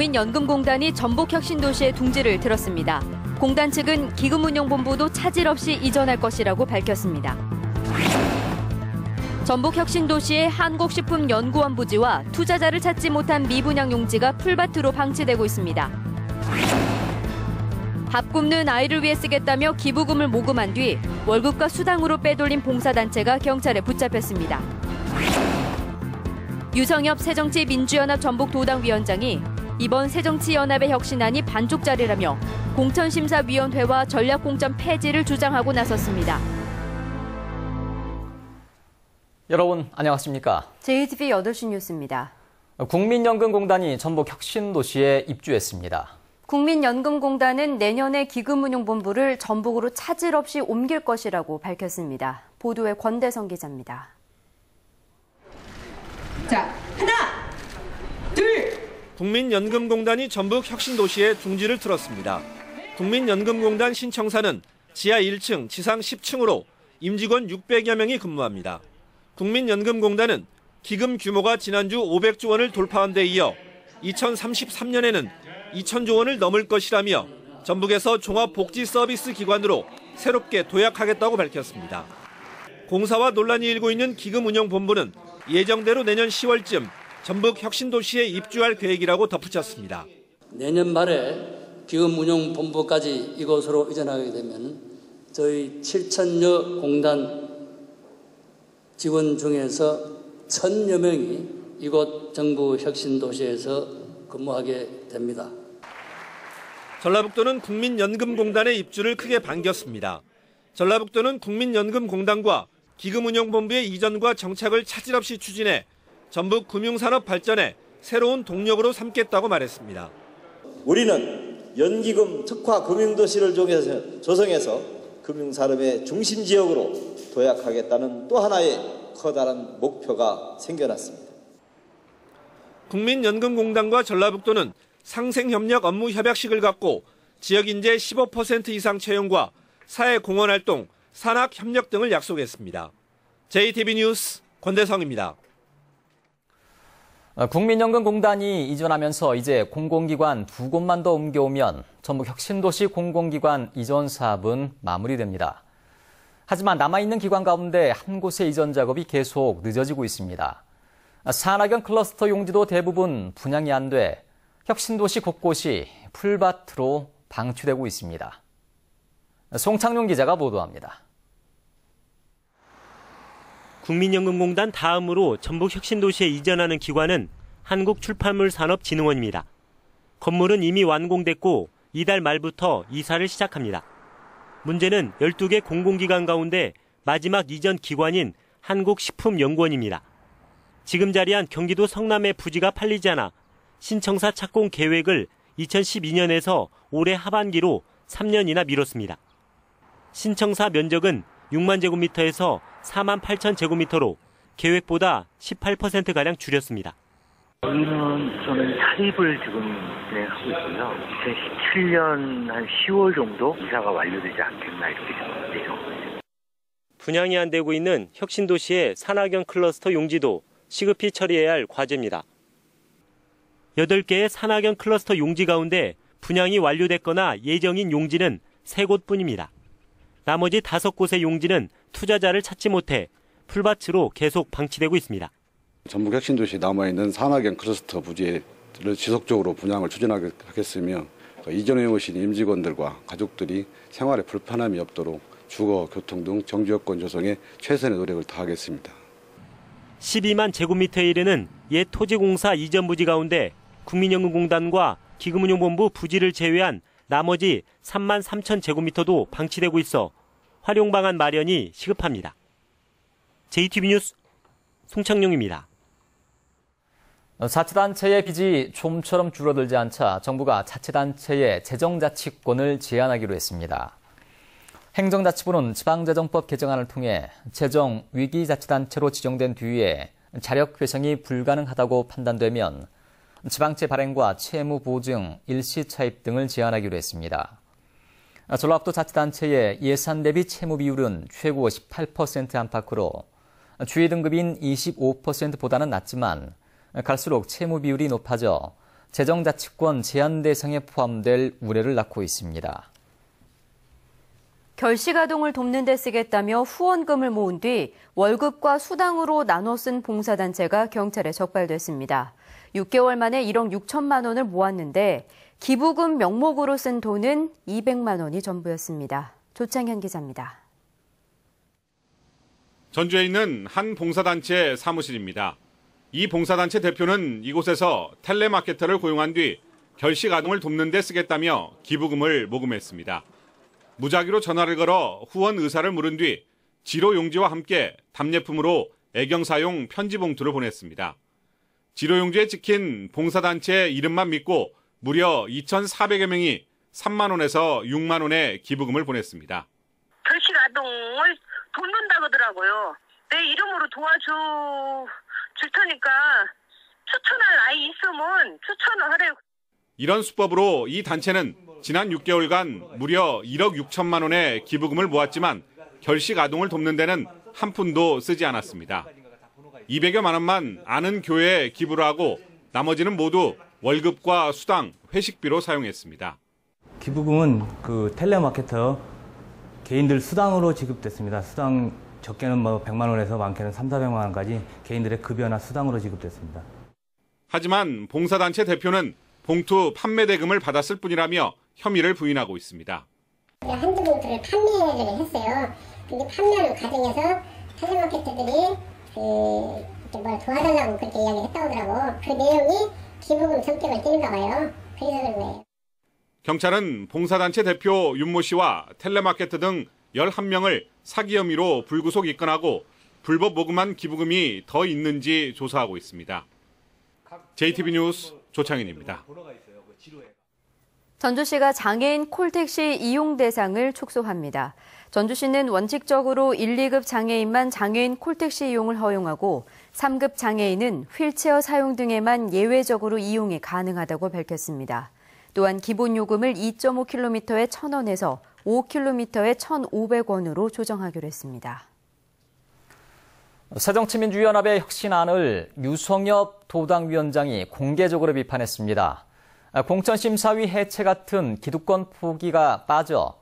국민연금공단이 전북혁신도시에 둥지를 들었습니다. 공단 측은 기금운용본부도 차질 없이 이전할 것이라고 밝혔습니다. 전북혁신도시의 한국식품연구원 부지와 투자자를 찾지 못한 미분양 용지가 풀밭으로 방치되고 있습니다. 밥 굶는 아이를 위해 쓰겠다며 기부금을 모금한 뒤 월급과 수당으로 빼돌린 봉사단체가 경찰에 붙잡혔습니다. 유성엽 새정치민주연합 전북도당위원장이 이번 새정치연합의 혁신안이 반쪽짜리라며 공천심사위원회와 전략공천 폐지를 주장하고 나섰습니다. 여러분 안녕하십니까? JTBC 8시 뉴스입니다. 국민연금공단이 전북혁신도시에 입주했습니다. 국민연금공단은 내년에 기금운용본부를 전북으로 차질 없이 옮길 것이라고 밝혔습니다. 보도에 권대성 기자입니다. 자, 하나, 둘. 국민연금공단이 전북혁신도시에 둥지를 틀었습니다. 국민연금공단 신청사는 지하 1층, 지상 10층으로 임직원 600여 명이 근무합니다. 국민연금공단은 기금 규모가 지난주 500조 원을 돌파한 데 이어 2033년에는 2천조 원을 넘을 것이라며 전북에서 종합복지서비스 기관으로 새롭게 도약하겠다고 밝혔습니다. 공사와 논란이 일고 있는 기금운용본부는 예정대로 내년 10월쯤 전북혁신도시에 입주할 계획이라고 덧붙였습니다. 내년 말에 기금운용본부까지 이곳으로 이전하게 되면 저희 7천여 공단 직원 중에서 1,000여 명이 이곳 전북혁신도시에서 근무하게 됩니다. 전라북도는 국민연금공단의 입주를 크게 반겼습니다. 전라북도는 국민연금공단과 기금운용본부의 이전과 정착을 차질 없이 추진해 전북 금융산업 발전에 새로운 동력으로 삼겠다고 말했습니다. 우리는 연기금 특화 금융도시를 조성해서 금융산업의 중심 지역으로 도약하겠다는 또 하나의 커다란 목표가 생겨났습니다. 국민연금공단과 전라북도는 상생협력 업무 협약식을 갖고 지역인재 15% 이상 채용과 사회공헌활동, 산학협력 등을 약속했습니다. JTBC 뉴스 권대성입니다. 국민연금공단이 이전하면서 이제 공공기관 2곳만 더 옮겨오면 전북혁신도시 공공기관 이전 사업은 마무리됩니다. 하지만 남아있는 기관 가운데 한 곳의 이전 작업이 계속 늦어지고 있습니다. 산학연 클러스터 용지도 대부분 분양이 안 돼 혁신도시 곳곳이 풀밭으로 방치되고 있습니다. 송창용 기자가 보도합니다. 국민연금공단 다음으로 전북혁신도시에 이전하는 기관은 한국출판물산업진흥원입니다. 건물은 이미 완공됐고 이달 말부터 이사를 시작합니다. 문제는 12개 공공기관 가운데 마지막 이전 기관인 한국식품연구원입니다. 지금 자리한 경기도 성남의 부지가 팔리지 않아 신청사 착공 계획을 2012년에서 올해 하반기로 3년이나 미뤘습니다. 신청사 면적은 6만 제곱미터에서 4만 8천 제곱미터로 계획보다 18%가량 줄였습니다. 여기는 저는 사립을 지금 진행하고 있고요. 2017년 한 10월 정도 이사가 완료되지 않겠나 이렇게 예정입니다. 분양이 안 되고 있는 혁신도시의 산학연 클러스터 용지도 시급히 처리해야 할 과제입니다. 8개의 산학연 클러스터 용지 가운데 분양이 완료됐거나 예정인 용지는 3곳뿐입니다. 나머지 5곳의 용지는 투자자를 찾지 못해 풀밭으로 계속 방치되고 있습니다. 전북혁신도시에 남아있는 산학연 클러스터 부지를 지속적으로 분양을 추진하겠으며 이전해 오신 임직원들과 가족들이 생활에 불편함이 없도록 주거, 교통 등 정주여건 조성에 최선의 노력을 다하겠습니다. 12만 제곱미터에 이르는 옛 토지공사 이전 부지 가운데 국민연금공단과 기금운용본부 부지를 제외한 나머지 3만 3천 제곱미터도 방치되고 있어 활용 방안 마련이 시급합니다. JTBC 뉴스 송창용입니다. 자치단체의 빚이 좀처럼 줄어들지 않자 정부가 자치단체의 재정자치권을 제한하기로 했습니다. 행정자치부는 지방재정법 개정안을 통해 재정위기자치단체로 지정된 뒤에 자력 회생이 불가능하다고 판단되면 지방채 발행과 채무 보증, 일시 차입 등을 제한하기로 했습니다. 전라북도 자치단체의 예산 대비 채무 비율은 최고 18% 안팎으로 주의 등급인 25%보다는 낮지만 갈수록 채무 비율이 높아져 재정자치권 제한 대상에 포함될 우려를 낳고 있습니다. 결식아동을 돕는 데 쓰겠다며 후원금을 모은 뒤 월급과 수당으로 나눠 쓴 봉사단체가 경찰에 적발됐습니다. 6개월 만에 1억 6천만 원을 모았는데 기부금 명목으로 쓴 돈은 200만 원이 전부였습니다. 조창현 기자입니다. 전주에 있는 한 봉사단체 사무실입니다. 이 봉사단체 대표는 이곳에서 텔레마케터를 고용한 뒤 결식 아동을 돕는 데 쓰겠다며 기부금을 모금했습니다. 무작위로 전화를 걸어 후원 의사를 물은 뒤 지로 용지와 함께 답례품으로 애경사용 편지 봉투를 보냈습니다. 지로 용지에 찍힌 봉사단체 이름만 믿고 무려 2,400여 명이 3만 원에서 6만 원의 기부금을 보냈습니다. 결식 아동을 돕는다 그러더라고요. 내 이름으로 도와줄 테니까 추천할 아이 있으면 추천을 하래요. 이런 수법으로 이 단체는 지난 6개월간 무려 1억 6천만 원의 기부금을 모았지만 결식 아동을 돕는 데는 한 푼도 쓰지 않았습니다. 200여만 원만 아는 교회에 기부를 하고 나머지는 모두 월급과 수당, 회식비로 사용했습니다. 기부금은 그 텔레마케터 개인들 수당으로 지급됐습니다. 수당 적게는 100만 원에서 많게는 300~400만 원까지 개인들의 급여나 수당으로 지급됐습니다. 하지만 봉사단체 대표는 봉투 판매 대금을 받았을 뿐이라며 혐의를 부인하고 있습니다. 한두 봉투를 판매를 했어요. 근데 판매하는 과정에서 텔레마케터들이 뭘 도와달라고 그렇게 이야기했다고 하더라고. 그 내용이 기부금 성격을 띠는가 봐요. 그래서 그런 거예요. 경찰은 봉사단체 대표 윤모 씨와 텔레마케터 등 11명을 사기 혐의로 불구속 입건하고 불법 모금한 기부금이 더 있는지 조사하고 있습니다. JTB 뉴스 조창현입니다. 전주시가 장애인 콜택시 이용 대상을 축소합니다. 전주시는 원칙적으로 1, 2급 장애인만 장애인 콜택시 이용을 허용하고 3급 장애인은 휠체어 사용 등에만 예외적으로 이용이 가능하다고 밝혔습니다. 또한 기본 요금을 2.5km에 1,000원에서 5km에 1,500원으로 조정하기로 했습니다. 새정치민주연합의 혁신안을 유성엽 도당위원장이 공개적으로 비판했습니다. 공천심사위 해체 같은 기득권 포기가 빠져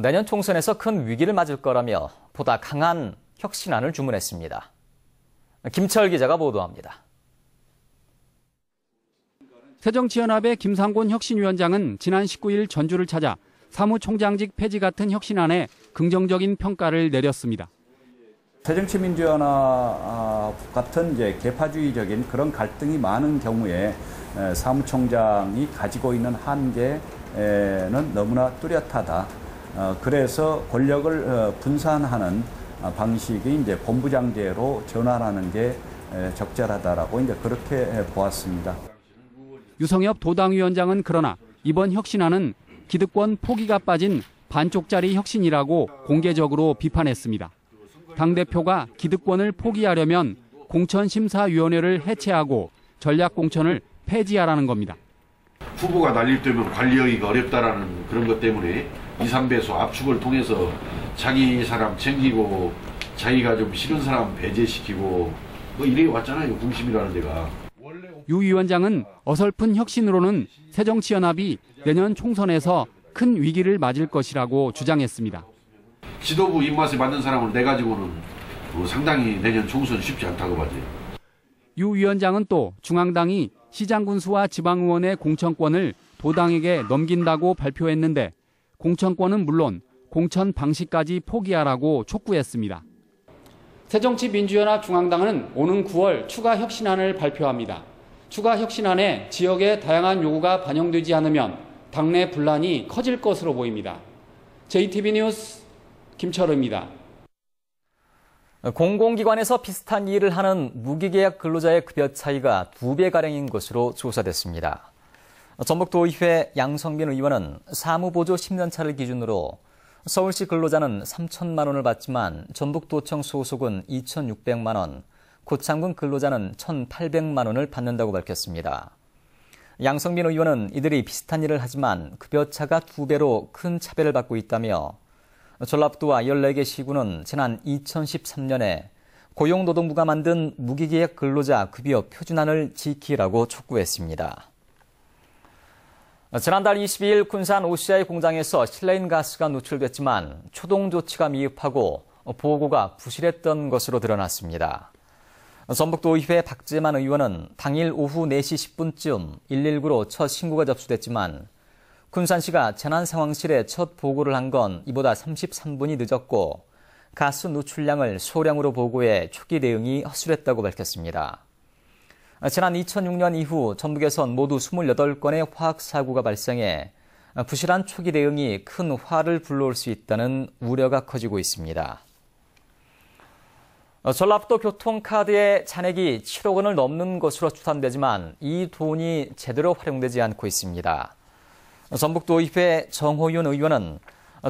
내년 총선에서 큰 위기를 맞을 거라며 보다 강한 혁신안을 주문했습니다. 김철 기자가 보도합니다. 새정치연합의 김상곤 혁신위원장은 지난 19일 전주를 찾아 사무총장직 폐지 같은 혁신안에 긍정적인 평가를 내렸습니다. 새정치민주연합 같은 이제 개파주의적인 그런 갈등이 많은 경우에 사무총장이 가지고 있는 한계는 너무나 뚜렷하다. 그래서 권력을 분산하는 방식이 이제 본부장제로 전환하는 게 적절하다라고 이제 그렇게 보았습니다. 유성엽 도당위원장은 그러나 이번 혁신안은 기득권 포기가 빠진 반쪽짜리 혁신이라고 공개적으로 비판했습니다. 당대표가 기득권을 포기하려면 공천심사위원회를 해체하고 전략공천을 폐지하라는 겁니다. 후보가 난립되면 관리하기가 어렵다라는 그런 것 때문에 2, 3배수 압축을 통해서 자기 사람 챙기고 자기가 좀 싫은 사람 배제시키고 뭐 이래 왔잖아요. 공심이라는 데가. 유 위원장은 어설픈 혁신으로는 새정치연합이 내년 총선에서 큰 위기를 맞을 것이라고 주장했습니다. 지도부 입맛에 맞는 사람을 내가지고는 상당히 내년 총선 쉽지 않다고 봐요. 유 위원장은 또 중앙당이 시장군수와 지방의원의 공천권을 도당에게 넘긴다고 발표했는데 공천권은 물론 공천 방식까지 포기하라고 촉구했습니다. 새정치민주연합 중앙당은 오는 9월 추가 혁신안을 발표합니다. 추가 혁신안에 지역의 다양한 요구가 반영되지 않으면 당내 분란이 커질 것으로 보입니다. JTB 뉴스 김철우입니다. 공공기관에서 비슷한 일을 하는 무기계약 근로자의 급여 차이가 2배가량인 것으로 조사됐습니다. 전북도의회 양성빈 의원은 사무보조 10년차를 기준으로 서울시 근로자는 3천만 원을 받지만 전북도청 소속은 2,600만 원, 고창군 근로자는 1,800만 원을 받는다고 밝혔습니다. 양성빈 의원은 이들이 비슷한 일을 하지만 급여차가 2배로 큰 차별을 받고 있다며 전라북도와 14개 시군은 지난 2013년에 고용노동부가 만든 무기계약 근로자 급여 표준안을 지키라고 촉구했습니다. 지난달 22일 군산 OCI 공장에서 실내인 가스가 노출됐지만 초동 조치가 미흡하고 보고가 부실했던 것으로 드러났습니다. 전북도의회 박재만 의원은 당일 오후 4시 10분쯤 119로 첫 신고가 접수됐지만 군산시가 재난상황실에 첫 보고를 한 건 이보다 33분이 늦었고 가스 노출량을 소량으로 보고해 초기 대응이 허술했다고 밝혔습니다. 지난 2006년 이후 전북에선 모두 28건의 화학사고가 발생해 부실한 초기 대응이 큰 화를 불러올 수 있다는 우려가 커지고 있습니다. 전라북도 교통카드의 잔액이 7억 원을 넘는 것으로 추산되지만 이 돈이 제대로 활용되지 않고 있습니다. 전북도의회 정호윤 의원은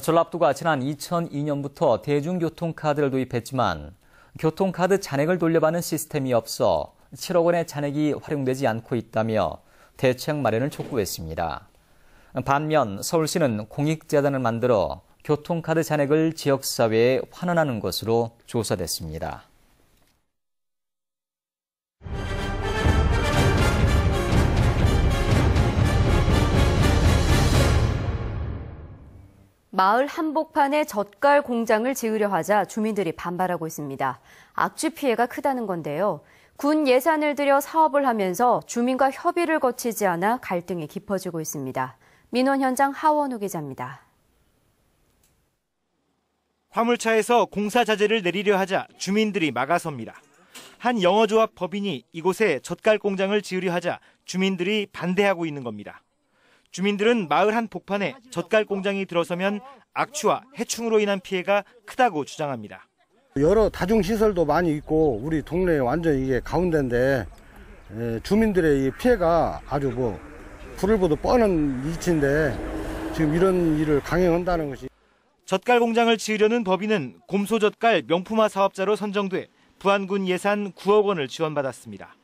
전라북도가 지난 2002년부터 대중교통카드를 도입했지만 교통카드 잔액을 돌려받는 시스템이 없어 7억 원의 잔액이 활용되지 않고 있다며 대책 마련을 촉구했습니다. 반면 서울시는 공익재단을 만들어 교통카드 잔액을 지역사회에 환원하는 것으로 조사됐습니다. 마을 한복판에 젓갈 공장을 지으려 하자 주민들이 반발하고 있습니다. 악취 피해가 크다는 건데요. 군 예산을 들여 사업을 하면서 주민과 협의를 거치지 않아 갈등이 깊어지고 있습니다. 민원 현장 하원우 기자입니다. 화물차에서 공사 자재를 내리려 하자 주민들이 막아섭니다. 한 영어조합 법인이 이곳에 젓갈 공장을 지으려 하자 주민들이 반대하고 있는 겁니다. 주민들은 마을 한 복판에 젓갈 공장이 들어서면 악취와 해충으로 인한 피해가 크다고 주장합니다. 여러 다중시설도 많이 있고 우리 동네에 완전 이게 가운데인데 주민들의 이 피해가 아주 불을 보듯 뻔한 이치인데 지금 이런 일을 강행한다는 것이. 젓갈 공장을 지으려는 법인은 곰소젓갈 명품화 사업자로 선정돼 부안군 예산 9억 원을 지원받았습니다.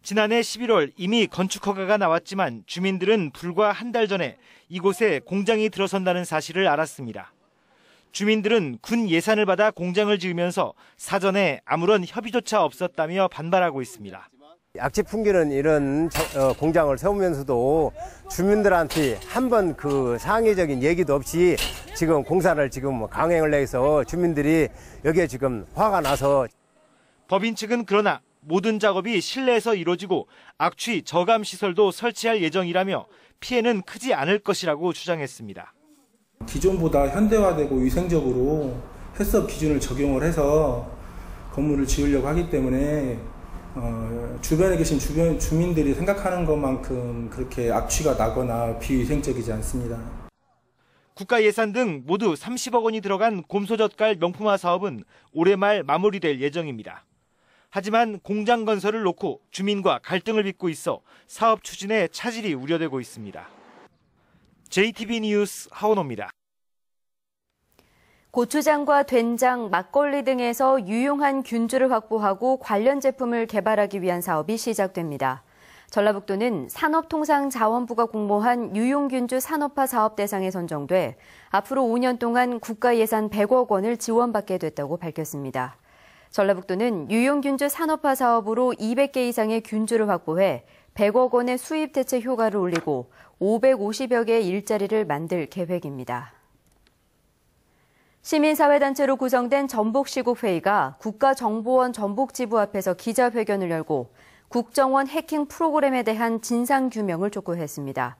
지난해 11월 이미 건축 허가가 나왔지만 주민들은 불과 한 달 전에 이곳에 공장이 들어선다는 사실을 알았습니다. 주민들은 군 예산을 받아 공장을 지으면서 사전에 아무런 협의조차 없었다며 반발하고 있습니다. 악취 풍기는 이런 공장을 세우면서도 주민들한테 한번 그 상의적인 얘기도 없이 지금 공사를 지금 강행을 해서 주민들이 여기에 지금 화가 나서. 법인 측은 그러나 모든 작업이 실내에서 이루어지고 악취 저감 시설도 설치할 예정이라며 피해는 크지 않을 것이라고 주장했습니다. 기존보다 현대화되고 위생적으로 해썹 기준을 적용을 해서 건물을 지으려고 하기 때문에 주변에 계신 주민들이 생각하는 것만큼 그렇게 악취가 나거나 비위생적이지 않습니다. 국가 예산 등 모두 30억 원이 들어간 곰소젓갈 명품화 사업은 올해 말 마무리될 예정입니다. 하지만 공장 건설을 놓고 주민과 갈등을 빚고 있어 사업 추진에 차질이 우려되고 있습니다. JTB 뉴스 하원호입니다. 고추장과 된장, 막걸리 등에서 유용한 균주를 확보하고 관련 제품을 개발하기 위한 사업이 시작됩니다. 전라북도는 산업통상자원부가 공모한 유용균주 산업화 사업 대상에 선정돼 앞으로 5년 동안 국가 예산 100억 원을 지원받게 됐다고 밝혔습니다. 전라북도는 유용균주 산업화 사업으로 200개 이상의 균주를 확보해 100억 원의 수입 대체 효과를 올리고 550여 개의 일자리를 만들 계획입니다. 시민사회단체로 구성된 전북시국회의가 국가정보원 전북지부 앞에서 기자회견을 열고 국정원 해킹 프로그램에 대한 진상규명을 촉구했습니다.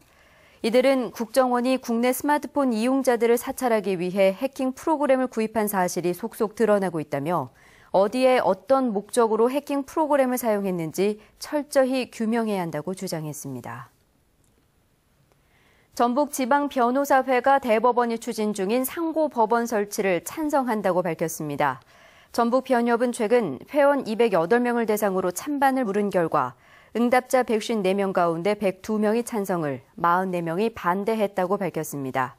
이들은 국정원이 국내 스마트폰 이용자들을 사찰하기 위해 해킹 프로그램을 구입한 사실이 속속 드러나고 있다며 어디에 어떤 목적으로 해킹 프로그램을 사용했는지 철저히 규명해야 한다고 주장했습니다. 전북지방변호사회가 대법원이 추진 중인 상고법원 설치를 찬성한다고 밝혔습니다. 전북변협은 최근 회원 208명을 대상으로 찬반을 물은 결과 응답자 154명 가운데 102명이 찬성을, 44명이 반대했다고 밝혔습니다.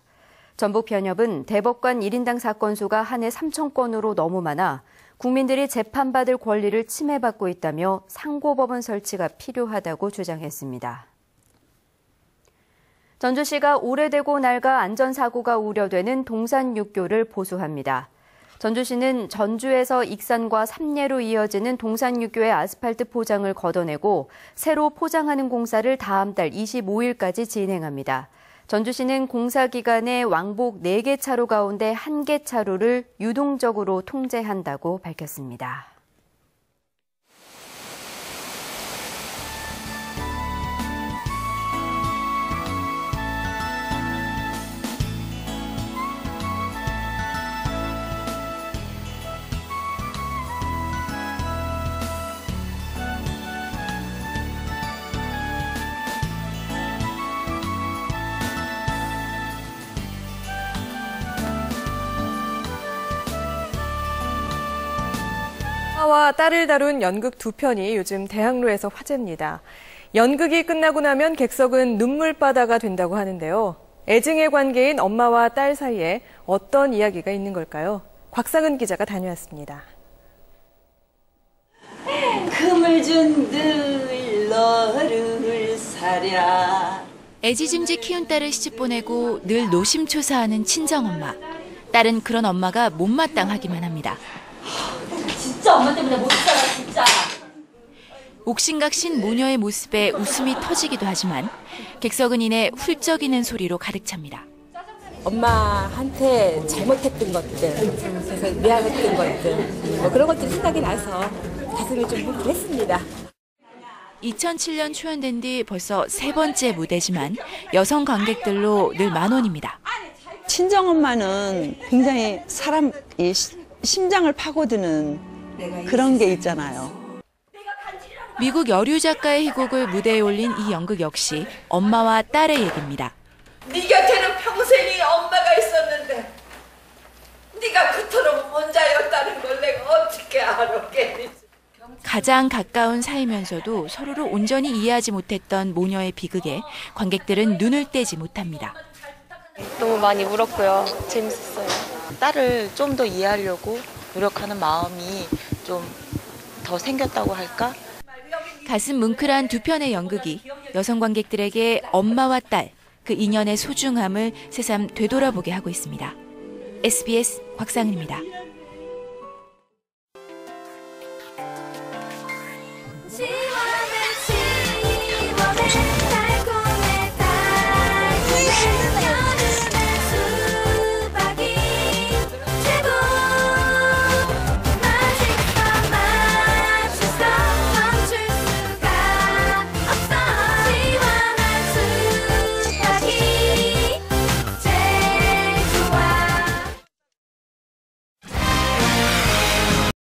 전북변협은 대법관 1인당 사건 수가 한 해 3,000건으로 너무 많아 국민들이 재판받을 권리를 침해받고 있다며 상고법원 설치가 필요하다고 주장했습니다. 전주시가 오래되고 낡아 안전사고가 우려되는 동산육교를 보수합니다. 전주시는 전주에서 익산과 삼례로 이어지는 동산유교의 아스팔트 포장을 걷어내고 새로 포장하는 공사를 다음 달 25일까지 진행합니다. 전주시는 공사 기간에 왕복 4개 차로 가운데 1개 차로를 유동적으로 통제한다고 밝혔습니다. 엄마와 딸을 다룬 연극 2편이 요즘 대학로에서 화제입니다. 연극이 끝나고 나면 객석은 눈물바다가 된다고 하는데요. 애증의 관계인 엄마와 딸 사이에 어떤 이야기가 있는 걸까요? 곽상은 기자가 다녀왔습니다. 금을 준 늘 너를 사랴. 애지중지 키운 딸을 시집 보내고 늘 노심초사하는 친정엄마. 딸은 그런 엄마가 못마땅하기만 합니다. 진짜 엄마 때문에 못 살아, 진짜. 옥신각신 모녀의 모습에 웃음이 터지기도 하지만 객석은 이내 훌쩍이는 소리로 가득 찹니다. 엄마한테 잘못했던 것들, 그래서 미안했던 것들, 뭐 그런 것들이 생각이 나서 가슴이 좀 뭉클했습니다. 2007년 초연된 뒤 벌써 3번째 무대지만 여성 관객들로 늘 만원입니다. 친정엄마는 굉장히 사람 심장을 파고드는 그런 게 있잖아요. 미국 여류 작가의 희곡을 무대에 올린 이 연극 역시 엄마와 딸의 얘기입니다. 네 곁에는 평생이 엄마가 있었는데 네가 그토록 혼자였다는 걸 내가 어떻게 알았겠니? 가장 가까운 사이면서도 서로를 온전히 이해하지 못했던 모녀의 비극에 관객들은 눈을 떼지 못합니다. 너무 많이 울었고요. 재밌었어요. 딸을 좀 더 이해하려고 노력하는 마음이 좀 더 생겼다고 할까? 가슴 뭉클한 2편의 연극이 여성 관객들에게 엄마와 딸, 그 인연의 소중함을 새삼 되돌아보게 하고 있습니다. SBS 곽상은입니다.